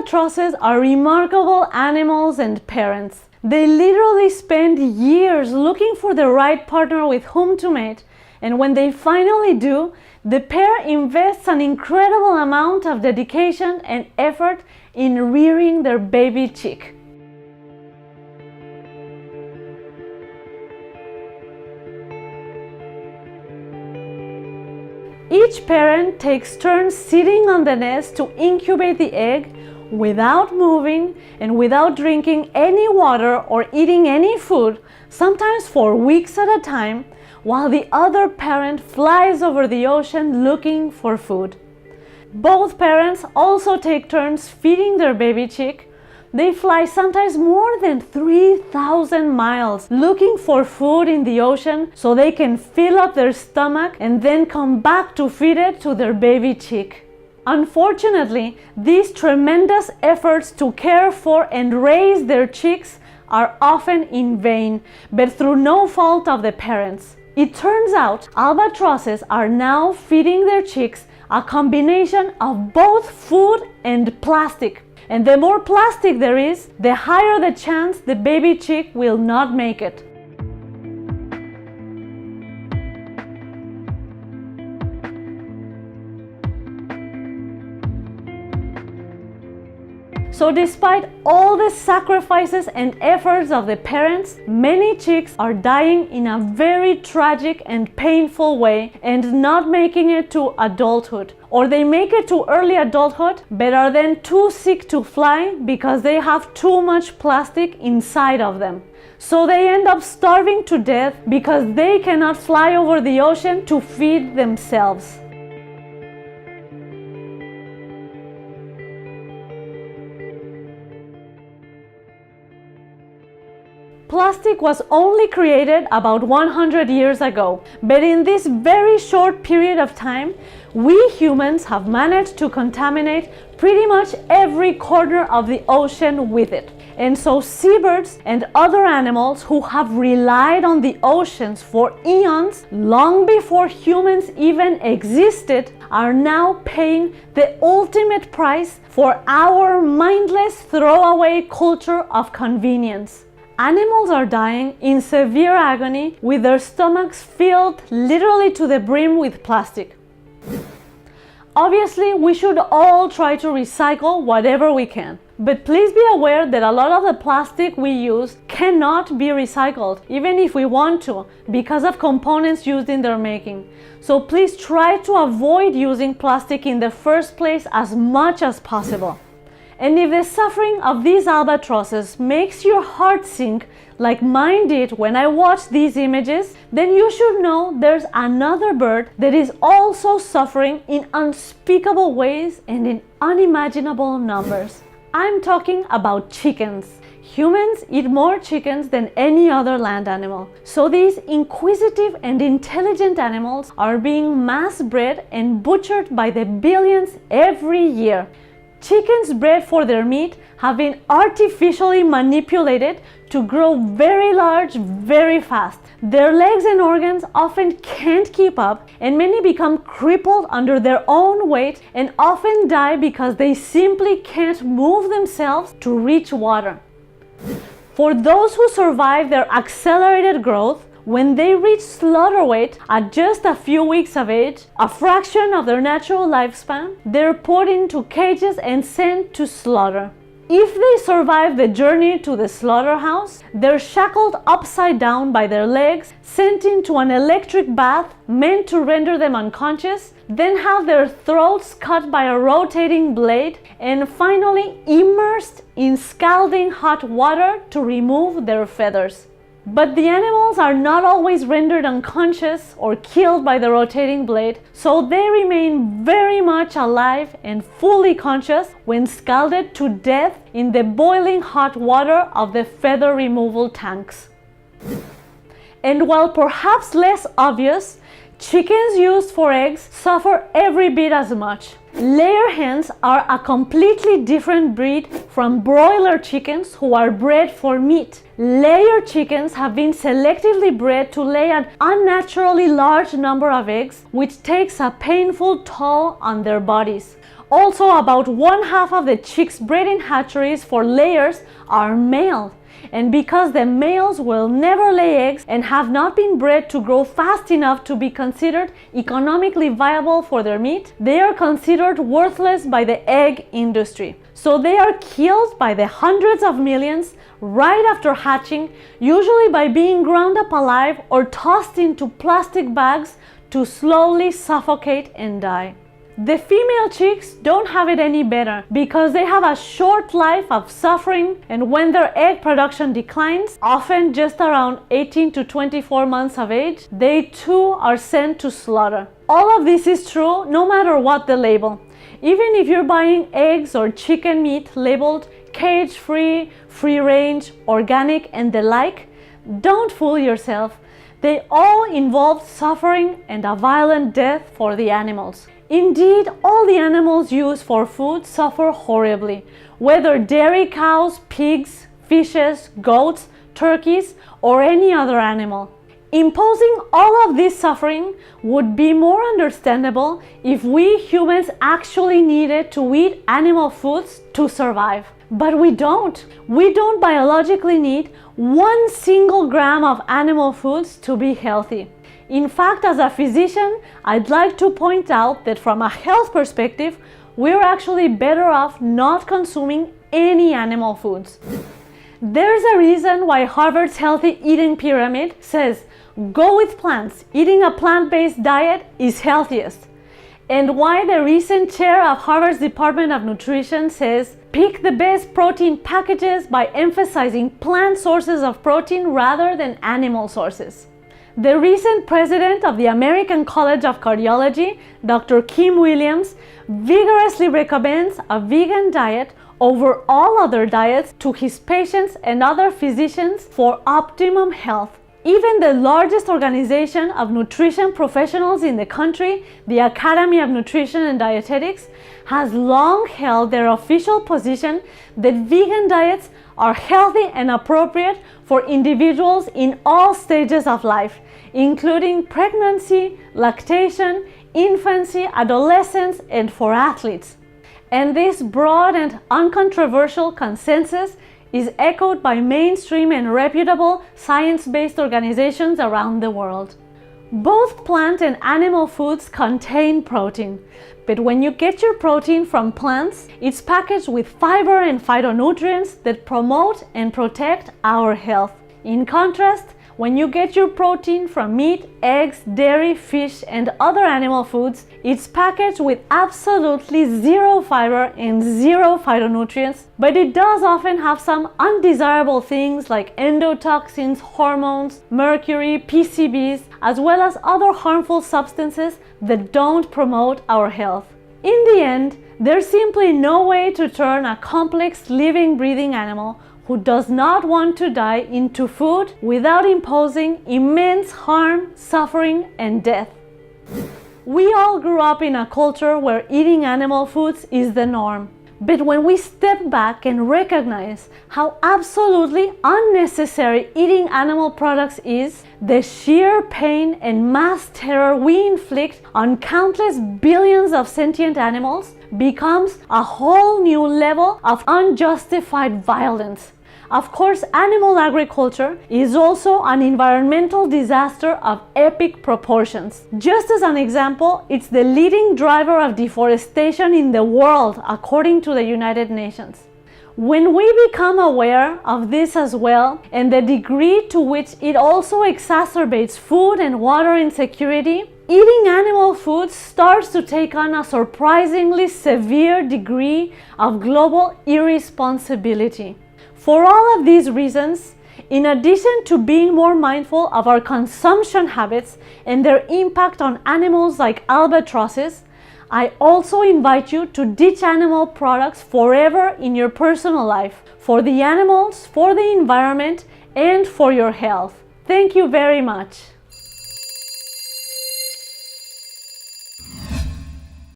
Albatrosses are remarkable animals and parents. They literally spend years looking for the right partner with whom to mate, and when they finally do, the pair invests an incredible amount of dedication and effort in rearing their baby chick. Each parent takes turns sitting on the nest to incubate the egg without moving and without drinking any water or eating any food, sometimes for weeks at a time, while the other parent flies over the ocean looking for food. Both parents also take turns feeding their baby chick. They fly sometimes more than 3,000 miles looking for food in the ocean so they can fill up their stomach and then come back to feed it to their baby chick. Unfortunately, these tremendous efforts to care for and raise their chicks are often in vain, but through no fault of the parents. It turns out albatrosses are now feeding their chicks a combination of both food and plastic. And the more plastic there is, the higher the chance the baby chick will not make it. So despite all the sacrifices and efforts of the parents, many chicks are dying in a very tragic and painful way and not making it to adulthood. Or they make it to early adulthood but are then too sick to fly because they have too much plastic inside of them. So they end up starving to death because they cannot fly over the ocean to feed themselves. Plastic was only created about 100 years ago, but in this very short period of time, we humans have managed to contaminate pretty much every corner of the ocean with it. And so seabirds and other animals who have relied on the oceans for eons, long before humans even existed, are now paying the ultimate price for our mindless throwaway culture of convenience. Animals are dying in severe agony with their stomachs filled literally to the brim with plastic. Obviously, we should all try to recycle whatever we can. But please be aware that a lot of the plastic we use cannot be recycled, even if we want to, because of components used in their making. So please try to avoid using plastic in the first place as much as possible. And if the suffering of these albatrosses makes your heart sink like mine did when I watched these images, then you should know there's another bird that is also suffering in unspeakable ways and in unimaginable numbers. I'm talking about chickens. Humans eat more chickens than any other land animal. So these inquisitive and intelligent animals are being mass bred and butchered by the billions every year. Chickens bred for their meat have been artificially manipulated to grow very large very fast. Their legs and organs often can't keep up, and many become crippled under their own weight and often die because they simply can't move themselves to reach water. For those who survive their accelerated growth, when they reach slaughter weight at just a few weeks of age, a fraction of their natural lifespan, they're put into cages and sent to slaughter. If they survive the journey to the slaughterhouse, they're shackled upside down by their legs, sent into an electric bath meant to render them unconscious, then have their throats cut by a rotating blade, and finally immersed in scalding hot water to remove their feathers. But the animals are not always rendered unconscious or killed by the rotating blade, so they remain very much alive and fully conscious when scalded to death in the boiling hot water of the feather removal tanks. And while perhaps less obvious, chickens used for eggs suffer every bit as much. Layer hens are a completely different breed from broiler chickens who are bred for meat. Layer chickens have been selectively bred to lay an unnaturally large number of eggs, which takes a painful toll on their bodies. Also, about 1/2 of the chicks bred in hatcheries for layers are male. And because the males will never lay eggs and have not been bred to grow fast enough to be considered economically viable for their meat, they are considered worthless by the egg industry. So they are killed by the hundreds of millions right after hatching, usually by being ground up alive or tossed into plastic bags to slowly suffocate and die. The female chicks don't have it any better because they have a short life of suffering, and when their egg production declines, often just around 18 to 24 months of age, they too are sent to slaughter. All of this is true no matter what the label. Even if you're buying eggs or chicken meat labeled cage-free, free-range, organic, and the like, don't fool yourself. They all involve suffering and a violent death for the animals. Indeed, all the animals used for food suffer horribly, whether dairy cows, pigs, fishes, goats, turkeys, or any other animal. Imposing all of this suffering would be more understandable if we humans actually needed to eat animal foods to survive. But we don't. We don't biologically need 1 single gram of animal foods to be healthy. In fact, as a physician, I'd like to point out that from a health perspective, we're actually better off not consuming any animal foods. There's a reason why Harvard's healthy eating pyramid says, go with plants, eating a plant-based diet is healthiest. And why the recent chair of Harvard's Department of Nutrition says, pick the best protein packages by emphasizing plant sources of protein rather than animal sources. The recent president of the American College of Cardiology, Dr. Kim Williams, vigorously recommends a vegan diet over all other diets to his patients and other physicians for optimum health. Even the largest organization of nutrition professionals in the country, the Academy of Nutrition and Dietetics, has long held their official position that vegan diets are healthy and appropriate for individuals in all stages of life, including pregnancy, lactation, infancy, adolescence, and for athletes. And this broad and uncontroversial consensus is echoed by mainstream and reputable science-based organizations around the world. Both plant and animal foods contain protein, but when you get your protein from plants, it's packaged with fiber and phytonutrients that promote and protect our health. In contrast, when you get your protein from meat, eggs, dairy, fish, and other animal foods, it's packaged with absolutely zero fiber and zero phytonutrients, but it does often have some undesirable things like endotoxins, hormones, mercury, PCBs, as well as other harmful substances that don't promote our health. In the end, there's simply no way to turn a complex living, breathing animal who does not want to die into food without imposing immense harm, suffering, and death. We all grew up in a culture where eating animal foods is the norm. But when we step back and recognize how absolutely unnecessary eating animal products is, the sheer pain and mass terror we inflict on countless billions of sentient animals becomes a whole new level of unjustified violence. Of course, animal agriculture is also an environmental disaster of epic proportions. Just as an example, it's the leading driver of deforestation in the world, according to the United Nations. When we become aware of this as well, and the degree to which it also exacerbates food and water insecurity, eating animal foods starts to take on a surprisingly severe degree of global irresponsibility. For all of these reasons, in addition to being more mindful of our consumption habits and their impact on animals like albatrosses, I also invite you to ditch animal products forever in your personal life, for the animals, for the environment, and for your health. Thank you very much.